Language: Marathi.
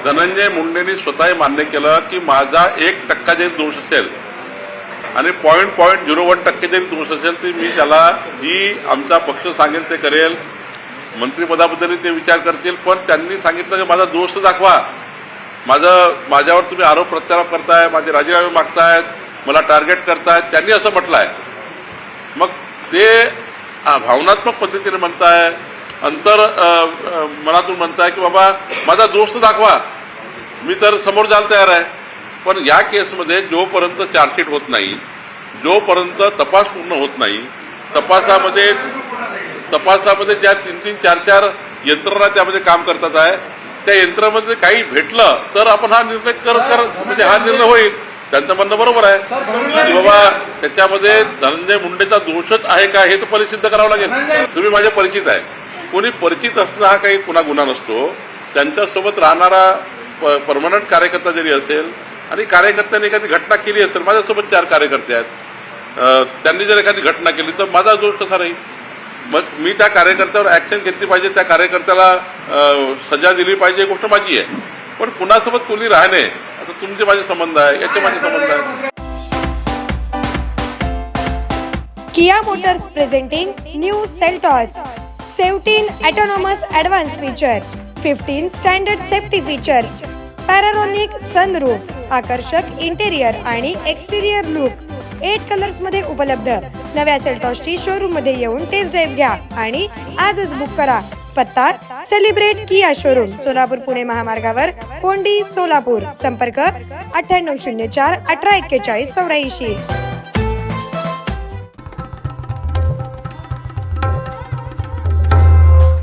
धनंजय मुंडेंनी स्वतः मान्य केलं की माझा 1% जरी दोष असेल आणि 0.01% जरी दोष असेल तर मी त्याला जी आमचा पक्ष सांगेल ते करेल, मंत्रिपदाबद्दल ते विचार करतील. पण त्यांनी सांगितलं की माझा दोष दाखवा, माझ्यावर तुम्ही आरोप प्रत्यारोप करताय, माझे राजीनामे मागतायत, मला टार्गेट करतायत, त्यांनी असं म्हटलं आहे. मग ते भावनात्मक पद्धतीने म्हणताय, मनातून म्हणताय की बाबा माझा दोष दाखवा, मी तर समोर जायला तयार आहे. पण या केसमध्ये जोपर्यंत चार्जशीट होत नाही, जोपर्यंत तपास पूर्ण होत नाही, तपासामध्ये ज्या 3-3, 4-4 यंत्रणा त्यामध्ये काम करतात आहे, त्या यंत्रणामध्ये काही भेटलं तर आपण हा निर्णय म्हणजे हा निर्णय होईल. त्यांचं म्हणणं बरोबर आहे की बाबा त्याच्यामध्ये धनंजय मुंडेचा दोषच आहे का हे तर परिसिद्ध करावं लागेल. तुम्ही माझे परिचित आहे. कोणी परिचित असणं हा काही कुणा गुन्हा नसतो. त्यांच्यासोबत राहणारा परमनंट कार्यकर्ता जरी असेल आणि कार्यकर्त्यांनी एखादी घटना केली असेल, माझ्यासोबत 4 कार्यकर्ते आहेत, त्यांनी जर एखादी घटना केली तर माझा दोष कसा राहील? मग मी त्या कार्यकर्त्यावर ऍक्शन घेतली पाहिजे, त्या कार्यकर्त्याला सजा दिली पाहिजे, गोष्ट माझी आहे. पण कुणासोबत कोणी राहणे, आता तुमचे माझे संबंध आहे, याचे माझे संबंध आहे. Kia Motors presenting new Seltos 17 autonomous advanced feature, 15 standard safety features, panoramic sunroof, आकर्षक इंटेरियर आणि एक्सटेरियर लुक, 8 कलर्स मध्ये उपलब्ध. नव्या सेल्टॉसची शोरूम मध्ये येऊन टेस्ट ड्राइव्ह घ्या आणि आजच बुक करा. पत्ता सेलिब्रेट किया शोरूम, सोलापूर पुणे महामार्गावर, कोंडी, सोलापूर. संपर्क 9804 1841 84.